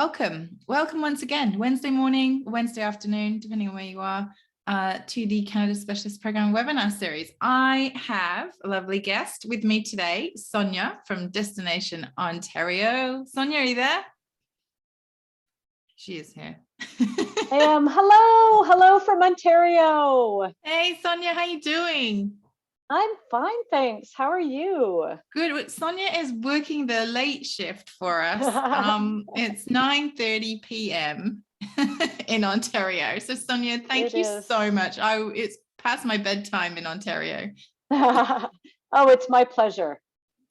Welcome once again, Wednesday morning, Wednesday afternoon, depending on where you are, to the Canada Specialist Program webinar series. I have a lovely guest with me today, Sonya from Destination Ontario. Sonya, are you there? She is here. I am. Hello from Ontario. Hey, Sonya, how you doing? I'm fine, thanks. How are you? Good. Sonya is working the late shift for us. It's 9:30 p.m. in Ontario. So Sonya, thank you so much. It's past my bedtime in Ontario. Oh, it's my pleasure.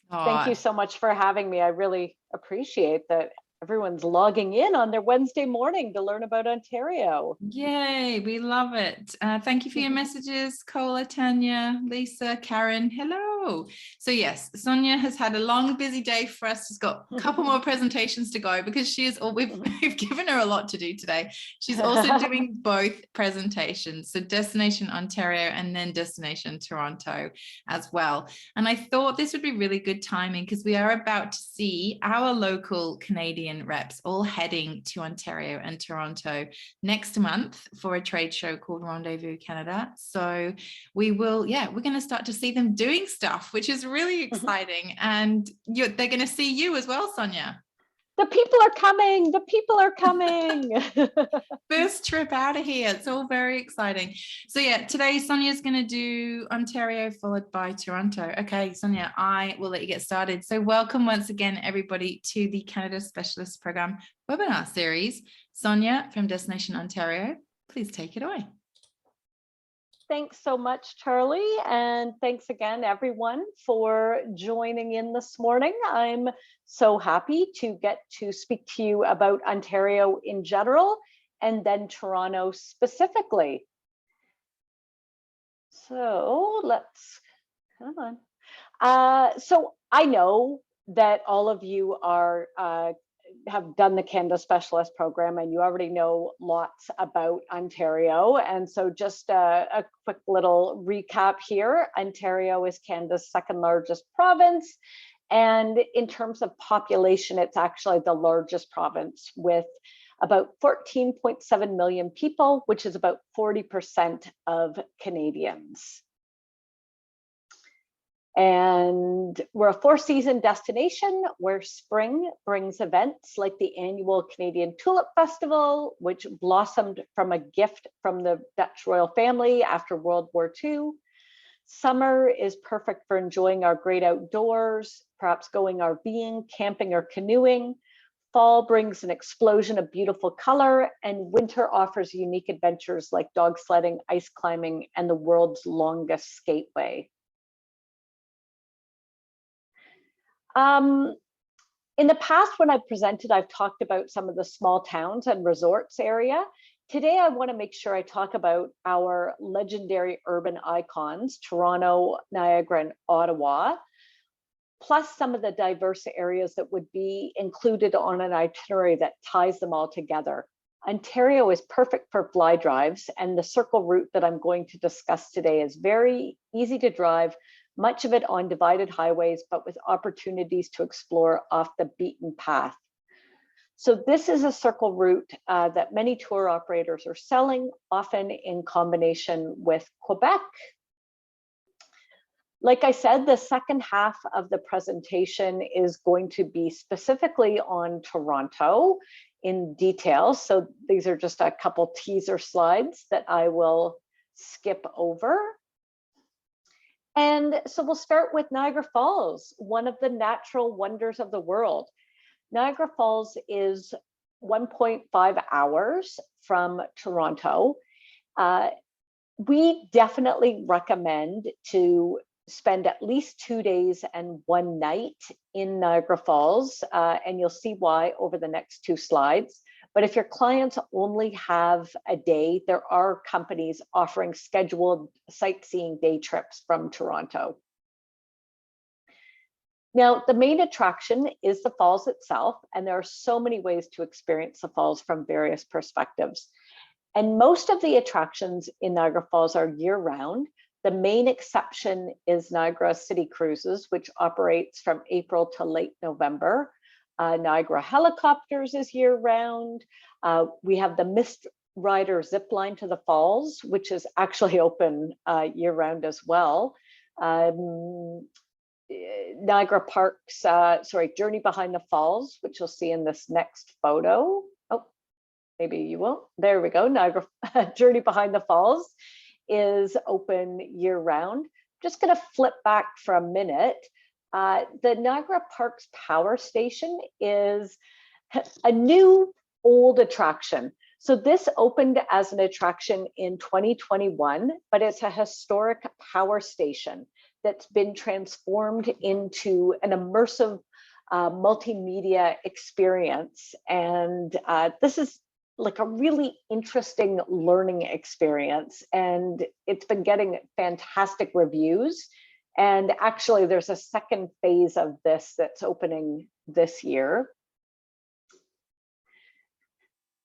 Thank you so much for having me. I really appreciate that everyone's logging in on their Wednesday morning to learn about Ontario. Yay, we love it. Thank you for your messages, Cola, Tanya, Lisa, Karen. Hello. So yes, Sonya has had a long, busy day for us. She's got a couple more presentations to go because we've given her a lot to do today. She's also doing both presentations, so Destination Ontario and then Destination Toronto as well. And I thought this would be really good timing because we are about to see our local Canadian reps all heading to Ontario and Toronto next month for a trade show called Rendezvous Canada. So we're going to start to see them doing stuff, which is really exciting. And they're going to see you as well, Sonya. The people are coming. The people are coming. First trip out of here. It's all very exciting. So yeah, today Sonya's going to do Ontario followed by Toronto. Okay, Sonya, I will let you get started. So welcome once again, everybody, to the Canada Specialist Program webinar series. Sonya from Destination Ontario, please take it away. Thanks so much, Charlie. And thanks again, everyone, for joining in this morning. I'm so happy to get to speak to you about Ontario in general and then Toronto specifically. So let's, come on. So I know that all of you are have done the Canada Specialist Program and you already know lots about Ontario. And so just a quick little recap here. Ontario is Canada's second largest province. And in terms of population, it's actually the largest province with about 14.7 million people, which is about 40% of Canadians. And we're a four-season destination where spring brings events like the annual Canadian Tulip Festival, which blossomed from a gift from the Dutch royal family after World War II. Summer is perfect for enjoying our great outdoors, perhaps going RVing, camping, or canoeing. Fall brings an explosion of beautiful color, and winter offers unique adventures like dog sledding, ice climbing, and the world's longest skateway. In the past, when I've presented, I've talked about some of the small towns and resorts area. Today, I want to make sure I talk about our legendary urban icons, Toronto, Niagara, and Ottawa, plus some of the diverse areas that would be included on an itinerary that ties them all together. Ontario is perfect for fly drives, and the circle route that I'm going to discuss today is very easy to drive, much of it on divided highways, but with opportunities to explore off the beaten path. So this is a circle route that many tour operators are selling, often in combination with Quebec. Like I said, the second half of the presentation is going to be specifically on Toronto in detail. So these are just a couple teaser slides that I will skip over. And so we'll start with Niagara Falls, one of the natural wonders of the world. Niagara Falls is 1.5 hours from Toronto. We definitely recommend to spend at least 2 days and 1 night in Niagara Falls, and you'll see why over the next two slides. But if your clients only have a day, there are companies offering scheduled sightseeing day trips from Toronto. Now, the main attraction is the falls itself, and there are so many ways to experience the falls from various perspectives. And most of the attractions in Niagara Falls are year-round. The main exception is Niagara City Cruises, which operates from April to late November. Niagara Helicopters is year-round. We have the Mist Rider zip line to the falls, which is actually open year-round as well. Niagara Parks, Journey Behind the Falls, which you'll see in this next photo. Oh, maybe you won't. There we go. Niagara Journey Behind the Falls is open year-round. Just going to flip back for a minute. The Niagara Parks Power Station is a new old attraction. So this opened as an attraction in 2021, but it's a historic power station that's been transformed into an immersive multimedia experience. And this is like a really interesting learning experience. And it's been getting fantastic reviews. And actually there's a second phase of this that's opening this year.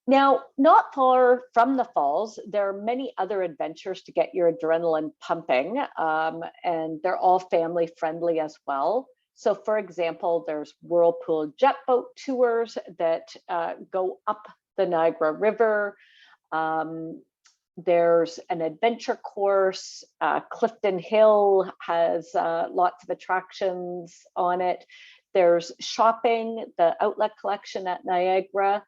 Now, not far from the falls, there are many other adventures to get your adrenaline pumping, and they're all family friendly as well. So for example, there's whirlpool jet boat tours that go up the Niagara River. There's an adventure course. Clifton Hill has lots of attractions on it. There's shopping, the outlet collection at Niagara,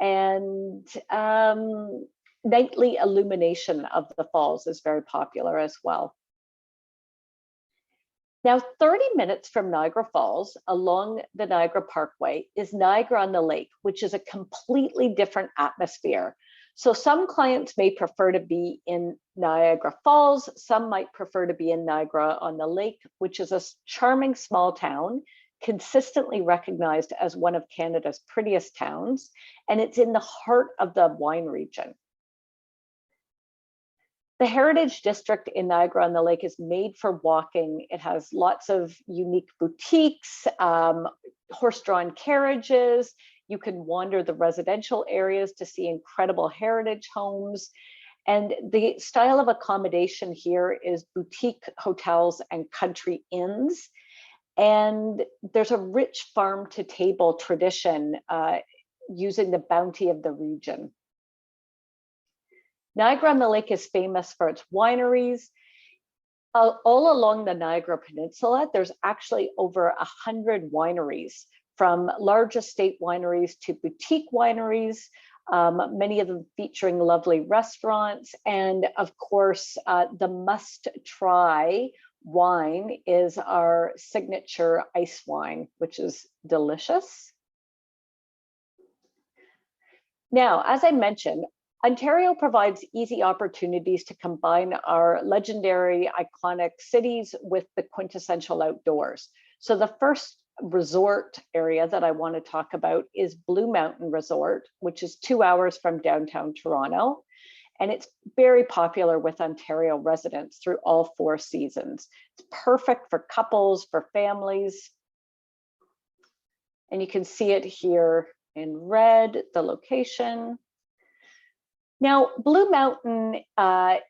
and nightly illumination of the falls is very popular as well. Now, 30 minutes from Niagara Falls along the Niagara Parkway is Niagara-on-the-Lake, which is a completely different atmosphere. So some clients may prefer to be in Niagara Falls, some might prefer to be in Niagara-on-the-Lake, which is a charming small town, consistently recognized as one of Canada's prettiest towns, and it's in the heart of the wine region. The Heritage District in Niagara-on-the-Lake is made for walking. It has lots of unique boutiques, horse-drawn carriages. You can wander the residential areas to see incredible heritage homes. And the style of accommodation here is boutique hotels and country inns. And there's a rich farm to table tradition using the bounty of the region. Niagara-on-the-Lake is famous for its wineries. All along the Niagara Peninsula, there's actually over 100 wineries, from large estate wineries to boutique wineries, many of them featuring lovely restaurants. And of course, the must-try wine is our signature ice wine, which is delicious. Now, as I mentioned, Ontario provides easy opportunities to combine our legendary, iconic cities with the quintessential outdoors. So the first resort area that I want to talk about is Blue Mountain Resort, which is 2 hours from downtown Toronto. And it's very popular with Ontario residents through all 4 seasons. It's perfect for couples, for families. And you can see it here in red, the location. Now, Blue Mountain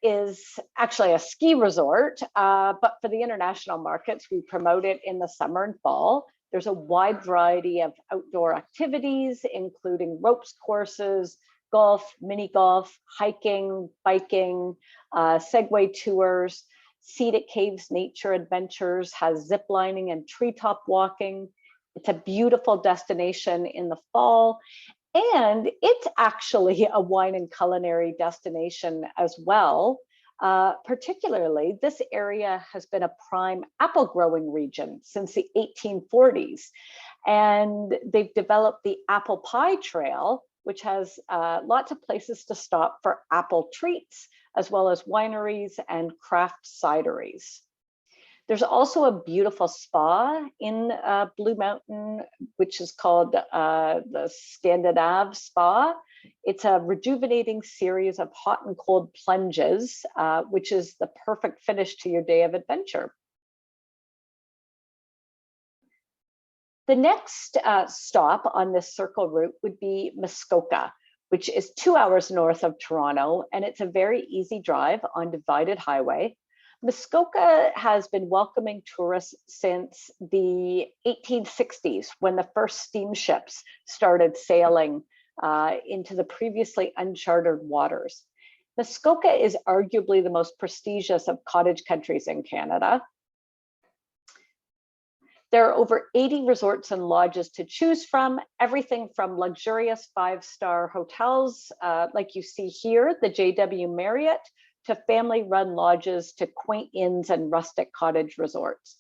is actually a ski resort, but for the international markets, we promote it in the summer and fall. There's a wide variety of outdoor activities, including ropes courses, golf, mini golf, hiking, biking, Segway tours. Seat at Caves Nature Adventures has zip lining and treetop walking. It's a beautiful destination in the fall. And it's actually a wine and culinary destination as well. Particularly, this area has been a prime apple growing region since the 1840s. And they've developed the Apple Pie Trail, which has lots of places to stop for apple treats, as well as wineries and craft cideries. There's also a beautiful spa in Blue Mountain, which is called the Scandinave Spa. It's a rejuvenating series of hot and cold plunges, which is the perfect finish to your day of adventure. The next stop on this circle route would be Muskoka, which is 2 hours north of Toronto, and it's a very easy drive on divided highway. Muskoka has been welcoming tourists since the 1860s, when the first steamships started sailing into the previously uncharted waters. Muskoka is arguably the most prestigious of cottage countries in Canada. There are over 80 resorts and lodges to choose from, everything from luxurious 5-star hotels, like you see here, the JW Marriott, to family-run lodges, to quaint inns and rustic cottage resorts.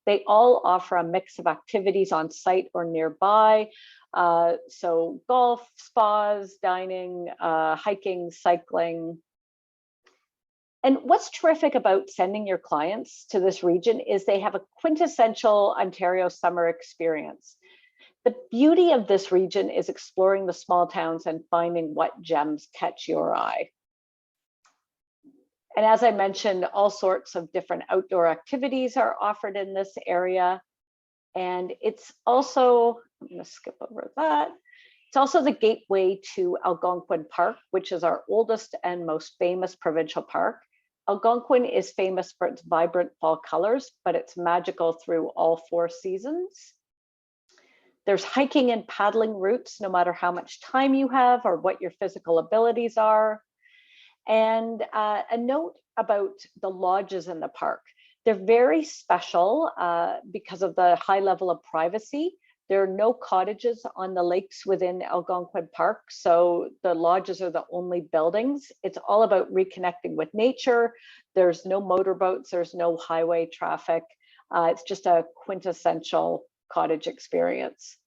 They all offer a mix of activities on site or nearby. So golf, spas, dining, hiking, cycling. And what's terrific about sending your clients to this region is they have a quintessential Ontario summer experience. The beauty of this region is exploring the small towns and finding what gems catch your eye. And as I mentioned, all sorts of different outdoor activities are offered in this area. And it's also, I'm going to skip over that. It's also the gateway to Algonquin Park, which is our oldest and most famous provincial park. Algonquin is famous for its vibrant fall colors, but it's magical through all 4 seasons. There's hiking and paddling routes, no matter how much time you have or what your physical abilities are. And a note about the lodges in the park. They're very special because of the high level of privacy. There are no cottages on the lakes within Algonquin Park, so the lodges are the only buildings. It's all about reconnecting with nature. There's no motorboats, there's no highway traffic. It's just a quintessential cottage experience.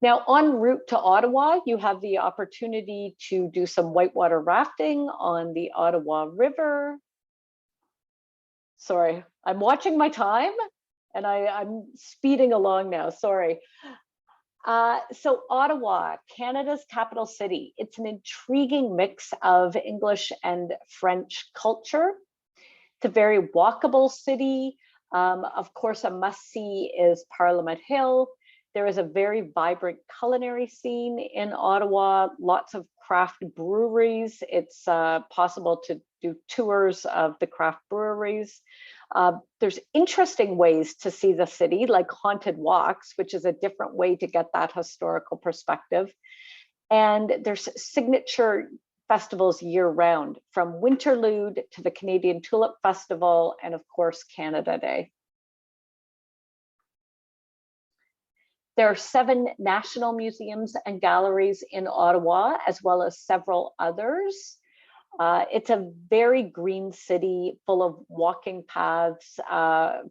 Now, en route to Ottawa, you have the opportunity to do some whitewater rafting on the Ottawa River. Sorry, I'm watching my time and I'm speeding along now, sorry. So Ottawa, Canada's capital city. It's an intriguing mix of English and French culture. It's a very walkable city. Of course, a must-see is Parliament Hill. There is a very vibrant culinary scene in Ottawa, lots of craft breweries. It's possible to do tours of the craft breweries. There's interesting ways to see the city, like haunted walks, which is a different way to get that historical perspective. And there's signature festivals year-round, from Winterlude to the Canadian Tulip Festival, and of course, Canada Day. There are 7 national museums and galleries in Ottawa, as well as several others. It's a very green city full of walking paths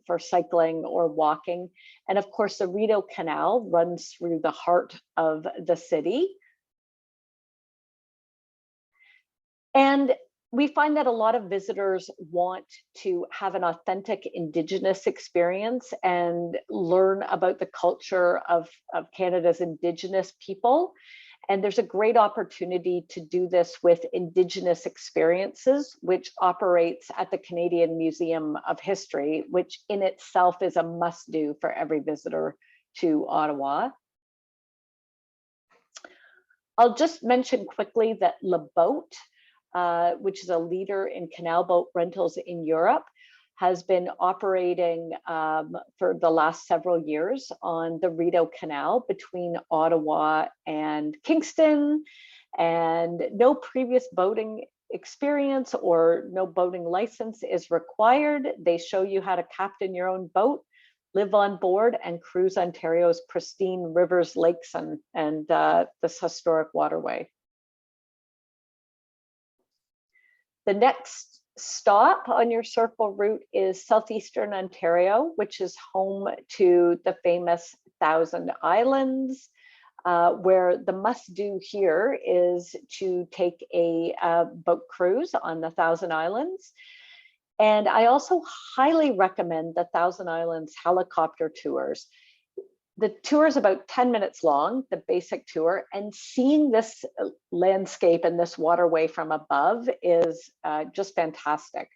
for cycling or walking. And of course, the Rideau Canal runs through the heart of the city. And we find that a lot of visitors want to have an authentic Indigenous experience and learn about the culture of Canada's Indigenous people. And there's a great opportunity to do this with Indigenous Experiences, which operates at the Canadian Museum of History, which in itself is a must-do for every visitor to Ottawa. I'll just mention quickly that Le Boat, which is a leader in canal boat rentals in Europe, has been operating for the last several years on the Rideau Canal between Ottawa and Kingston, and no previous boating experience or no boating license is required. They show you how to captain your own boat, live on board, and cruise Ontario's pristine rivers, lakes, and this historic waterway. The next stop on your circle route is Southeastern Ontario, which is home to the famous Thousand Islands, where the must-do here is to take a boat cruise on the Thousand Islands. And I also highly recommend the Thousand Islands helicopter tours. The tour is about 10 minutes long, the basic tour, and seeing this landscape and this waterway from above is just fantastic.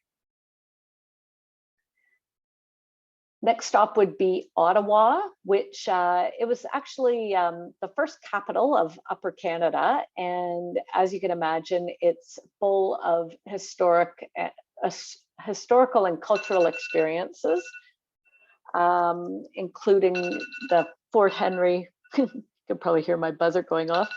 Next stop would be Ottawa, which it was actually the first capital of Upper Canada. And as you can imagine, it's full of historic historical and cultural experiences, including the Fort Henry, you can probably hear my buzzer going off,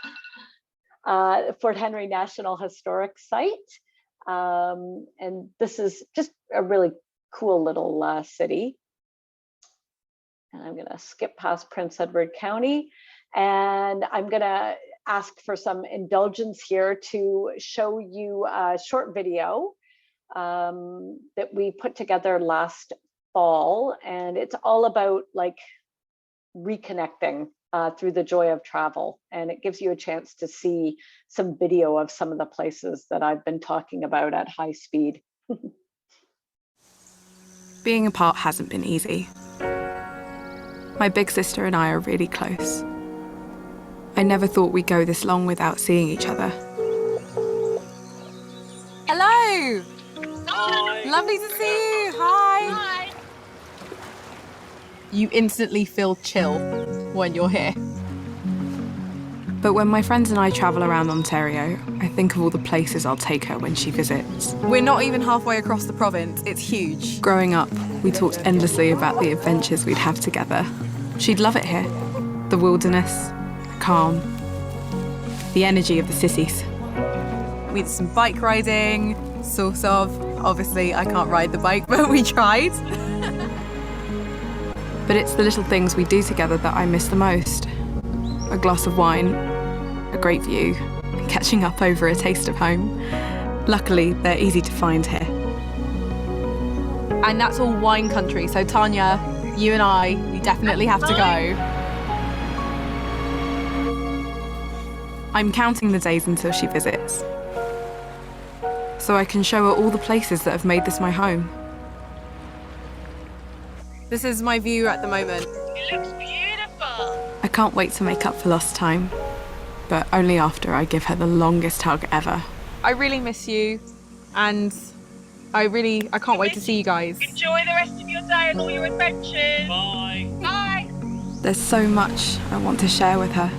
Fort Henry National Historic Site. And this is just a really cool little city. And I'm gonna skip past Prince Edward County, and I'm gonna ask for some indulgence here to show you a short video that we put together last fall. And it's all about like reconnecting through the joy of travel. And it gives you a chance to see some video of some of the places that I've been talking about at high speed. Being apart hasn't been easy. My big sister and I are really close. I never thought we'd go this long without seeing each other. Hello! Hi! Lovely to see you! Hi! Hi! You instantly feel chill when you're here. But when my friends and I travel around Ontario, I think of all the places I'll take her when she visits. We're not even halfway across the province, it's huge. Growing up, we talked endlessly about the adventures we'd have together. She'd love it here. The wilderness, the calm, the energy of the cities. We did some bike riding, sort of. Obviously, I can't ride the bike, but we tried. But it's the little things we do together that I miss the most. A glass of wine, a great view, and catching up over a taste of home. Luckily, they're easy to find here. And that's all wine country, so Tanya, you and I, we definitely have to go. I'm counting the days until she visits, so I can show her all the places that have made this my home. This is my view at the moment. It looks beautiful. I can't wait to make up for lost time, but only after I give her the longest hug ever. I really miss you, and I can't wait to see you guys. Enjoy the rest of your day and all your adventures. Bye. Bye. There's so much I want to share with her.